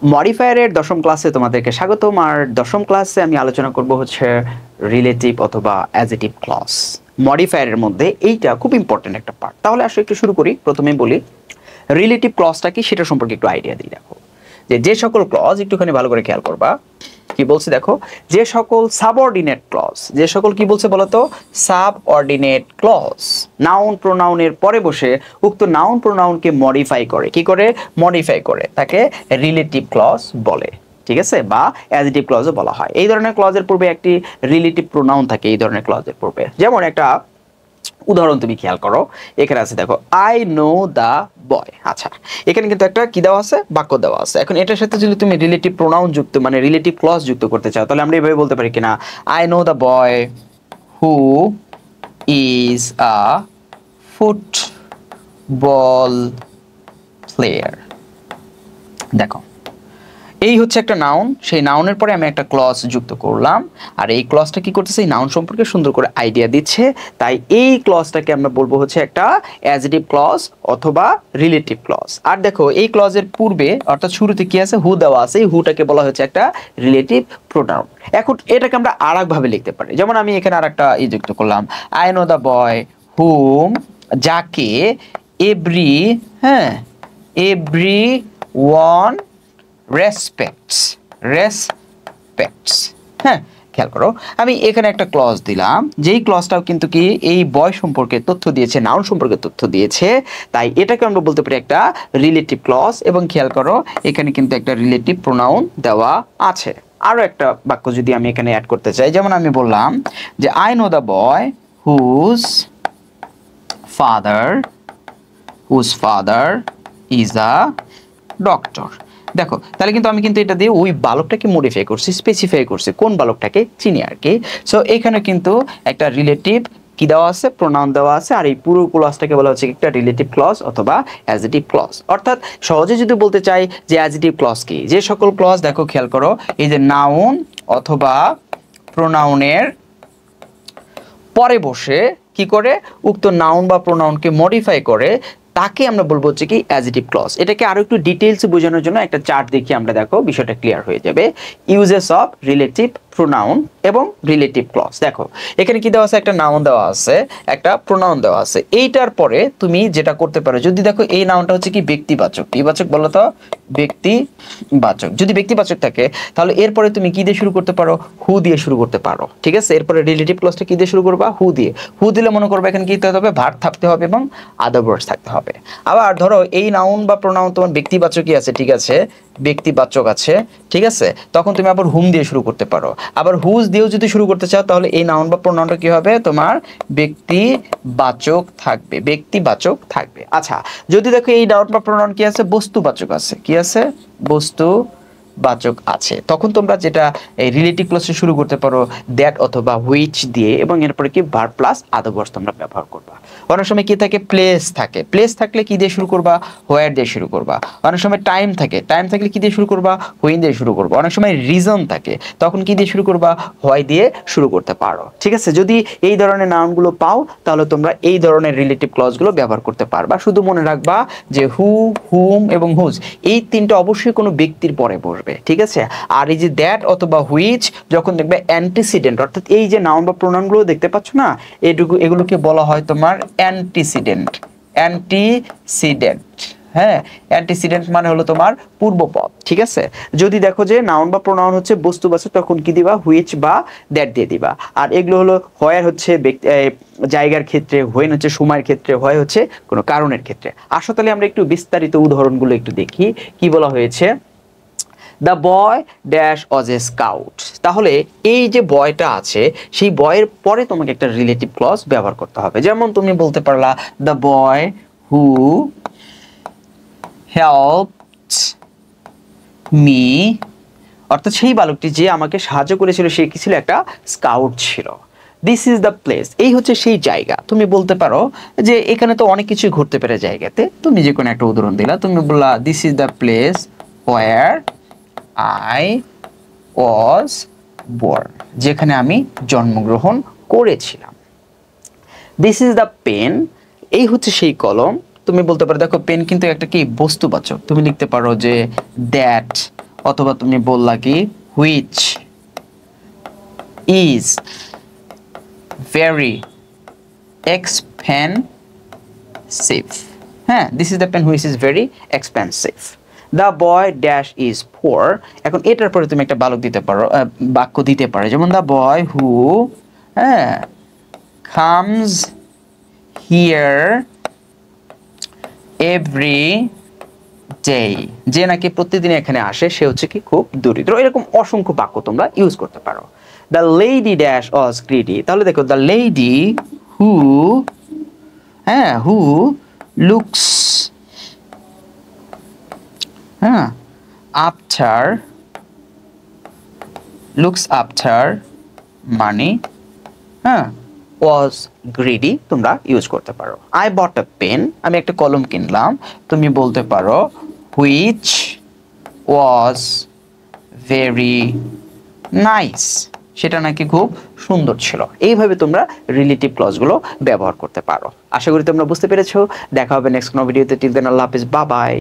মডিফায়ারের দশম ক্লাসে তোমাদেরকে স্বাগতম। আর দশম ক্লাসে আমি আলোচনা করব হচ্ছে রিলেটিভ অথবা অ্যাডজেটিভ ক্লজ। মডিফায়ারের মধ্যে এইটা খুব ইম্পর্টেন্ট একটা পার্ট। তাহলে আসলে একটু শুরু করি। প্রথমেই বলি রিলেটিভ ক্লজটা কি সেটা সম্পর্কে একটু আইডিয়া দিই। দেখো যে সকল ক্লজ, একটুখানি ভালো করে খেয়াল করবা কি বলছে। দেখো যে সকল সাবঅর্ডিনেট ক্লজ, যে সকল কি বলছে বলতো, সাবঅর্ডিনেট ক্লজ নাউন প্রোনাউনের পরে বসে উক্ত নাউন প্রোনাউনকে মডিফাই করে, কি করে মডিফাই করে, তাকে রিলেটিভ ক্লজ বলে। ঠিক আছে, বা অ্যাডজেটিভ ক্লজও বলা হয়। এই ধরনের ক্লজের পূর্বে একটি রিলেটিভ প্রোনাউন থাকে। এই ধরনের ক্লজের পূর্বে যেমন একটা উদাহরণ তুমি খেয়াল করো, এখানে আছে দেখো আই নো দ্য বয়। আচ্ছা, এখানে কিন্তু একটা কি দেওয়া আছে, বাক্য দেওয়া আছে। এখন এটার সাথে যদি তুমি রিলেটিভ প্রোনাউন যুক্ত মানে রিলেটিভ ক্লজ যুক্ত করতে চাও, তাহলে আমরা এভাবে বলতে পারি কিনা, I know the boy who is a football player. দেখো এই হচ্ছে একটা নাউন, সেই নাউনের পরে আমি একটা ক্লজ যুক্ত করলাম, আর এই ক্লজটা কি করতেছে, এই নাউন সম্পর্কে সুন্দর করে আইডিয়া দিচ্ছে। তাই এই ক্লজটাকে আমরা বলবো হচ্ছে একটা অ্যাডজেটিভ ক্লজ অথবা রিলেটিভ ক্লজ। আর দেখো এই ক্লজের পূর্বে অর্থাৎ শুরুতে কি আছে, হু দেওয়া আছে। এই হুটাকে বলা হচ্ছে একটা রিলেটিভ প্রোনাউন। এখন এটাকে আমরা আরেকভাবে লিখতে পারি, যেমন আমি এখানে আরেকটা যুক্ত করলাম, আই নো দ্য বয় হুম, যাকে এভরি এভরি ওয়ান রেসপেক্টস। খেয়াল করো, আমি এখানে একটা ক্লজ দিলাম, যেই ক্লজটাও কিন্তু কি এই বয় সম্পর্কে তথ্য দিয়েছে, নাউন সম্পর্কে তথ্য দিয়েছে। তাই এটাকে আমরা বলতে পারি একটা রিলেটিভ ক্লজ। এবং খেয়াল করো এখানে কিন্তু একটা রিলেটিভ প্রোনাউন দেওয়া আছে। আরো একটা বাক্য যদি আমি এখানে অ্যাড করতে চাই, যেমন আমি বললাম যে I know the boy whose father is a doctor. দেখো তাহলে কিন্তু আমি কিন্তু এটা দিয়ে ওই বালকটাকে মডিফাই করছি, স্পেসিফাই করছি, কোন বালকটাকে চিনি আর কি। সো এখানে কিন্তু একটা রিলেটিভ কি দেওয়া আছে, প্রোনাউন দেওয়া আছে। আর এই পুরো ক্লজটাকে বলা হচ্ছে একটা রিলেটিভ ক্লজ অথবা অ্যাডজেটিভ ক্লজ। অর্থাৎ সহজে যদি বলতে চাই যে অ্যাডজেটিভ ক্লজ কি, যে সকল ক্লজ দেখো খেয়াল করো, এই যে নাউন অথবা প্রোনাউনের পরে বসে কি করে উক্ত নাউন বা প্রোনাউনকে মডিফাই করে, তাকে আমরা বলবো হচ্ছে কি অ্যাডজেটিভ ক্লজ। এটাকে আরো একটু ডিটেইলস বোঝানোর জন্য একটা চার্ট দেখি আমরা, দেখো বিষয়টা ক্লিয়ার হয়ে যাবে। ইউজেস অফ রিলেটিভ প্রোনাউন এবং রিলেটিভ ক্লজ। দেখো এখানে কি দেওয়া আছে, একটা নাউন দেওয়া আছে, একটা প্রোনাউন দেওয়া আছে। এইটার পরে তুমি যেটা করতে পারো, যদি দেখো এই নাউনটা হচ্ছে কি ব্যক্তিবাচক, কি বাচক বলো তো, ব্যক্তিবাচক। যদি ব্যক্তিবাচক থাকে তাহলে এরপরে তুমি কি দিয়ে শুরু করতে পারো, হু দিয়ে শুরু করতে পারো। ঠিক আছে, এরপরে রিলেটিভ ক্লজটা কি দিয়ে শুরু করবা, হু দিয়ে। হু দিলে মনে করবে এখানে কি দিতে হবে, ভার্ব থাকতে হবে এবং আদার ওয়ার্ডস থাকতে হবে। আবার ধরো এই নাউন বা প্রোনাউন তোমার ব্যক্তিবাচকই আছে, ঠিক আছে, ব্যক্তিবাচক আছে, ঠিক আছে, তখন তুমি আবার হুম দিয়ে শুরু করতে পারো। আবার হুজ দিয়েও যদি শুরু করতে চাও, তাহলে এই নাউন বা প্রোনাউনটা কি হবে, তোমার ব্যক্তিবাচক থাকবে, ব্যক্তিবাচক থাকবে। আচ্ছা, যদি দেখো এই নাউন বা প্রোনাউন কি আছে, বস্তুবাচক আছে, কি আছে, বস্তুবাচক আছে, তখন তোমরা যেটা এই রিলেটিভ ক্লজে শুরু করতে পারো দ্যাট অথবা হুইচ দিয়ে, এবং এরপরে কি ভার্ব প্লাস আদার ওয়ার্ডস তোমরা ব্যবহার করবা। অনেক সময় কি থাকে, প্লেস থাকে, প্লেস থাকলে কি দিয়ে শুরু করবা, হোয়ার দিয়ে শুরু করবা। অনেক সময় টাইম থাকে, টাইম থাকলে কি দিয়ে শুরু করবা, হুইন দিয়ে শুরু করবা। অনেক সময় রিজন থাকে, তখন কি দিয়ে শুরু করবা, হোয়াই দিয়ে শুরু করতে পারো। ঠিক আছে, যদি এই ধরনের নাউনগুলো পাও তাহলে তোমরা এই ধরনের রিলেটিভ ক্লজগুলো ব্যবহার করতে পারবা। শুধু মনে রাখবা যে হু, হুম এবং হুজ এই তিনটা অবশ্যই কোনো ব্যক্তির পরে বসবে। ঠিক আছে, আর এই যে দ্যাট অথবা হুইচ যখন দেখবে অ্যান্টিসিডেন্ট, অর্থাৎ এই যে নাউন বা প্রোনাউনগুলো দেখতে পাচ্ছ না, এগুলোকে বলা হয় তোমার অ্যান্টিসিডেন্ট। অ্যান্টিসিডেন্ট মানে হলো তোমার পূর্বপদ। ঠিক আছে, যদি দেখো যে নাউন বা প্রোনাউন হচ্ছে বস্তুবাচক, তখন কি দিবা, হুইচ বা দ্যাট দিয়ে দিবা। আর এগুলো হলো হোয়ার হচ্ছে জায়গার ক্ষেত্রে, হোয়েন হচ্ছে সময়ের ক্ষেত্রে, হোয়াই হচ্ছে কোনো কারণের ক্ষেত্রে। আসো তাহলে আমরা একটু বিস্তারিত উদাহরণগুলো একটু দেখি। কি বলা হয়েছে, the boy dash was A scout. তাহলে এই যে বয়টা আছে, সেই বয়ের পরে তোমাকে একটা রিলেটিভ ক্লজ ব্যবহার করতে হবে। যেমন তুমি বলতে পারলা the boy who helped me, অর্থাৎ সেই বালকটি যে আমাকে সাহায্য করেছিল সে কি ছিল, একটা স্কাউট ছিল। দিস ইজ দ্য প্লেস, এই হচ্ছে সেই জায়গা। তুমি বলতে পারো যে এখানে তো অনেক কিছু ঘটতে পারে জায়গাতে, তুমি যে কোনো একটা উদাহরণ দিলা, তুমি বললা this is the place where I was born, যেখানে আমি জন্মগ্রহণ করেছিলাম। দিস ইজ দ্য পেন, এই হচ্ছে সেই কলম। তুমি বলতে পারো দেখো পেন কিন্তু একটা কি বস্তুবাচক, তুমি লিখতে পারো যে দ্যাট অথবা তুমি বললা কি হুইচ ইজ ভেরি এক্সপেন্সিভ। হ্যাঁ, this is the pen which is very expensive. The boy dash is poor. এখন এটার পরে তুমি একটা বাক্য দিতে পারো, যেমন দ্য বয় হু হ্যাঁ কামস হিয়ার এভরি ডে, যে নাকি প্রতিদিন এখানে আসে সে হচ্ছে কি খুব দরিদ্র। এরকম অসংখ্য বাক্য তোমরা ইউজ করতে পারো। The lady dash was greedy, তাহলে দেখো the lady who who looks after money was greedy তোমরা ইউজ করতে পারো। আই বট আ পেন, আমি একটা কলম কিনলাম, তুমি বলতে পারো হুইচ ওয়াজ ভেরি নাইস, সেটা নাকি খুব সুন্দর ছিল। এইভাবে তোমরা রিলেটিভ ক্লজগুলো ব্যবহার করতে পারো। আশা করি তোমরা বুঝতে পেরেছো। দেখা হবে নেক্সট কোনো ভিডিওতে। টিল দেন আল্লাহ হাফেজ, বাই বাই।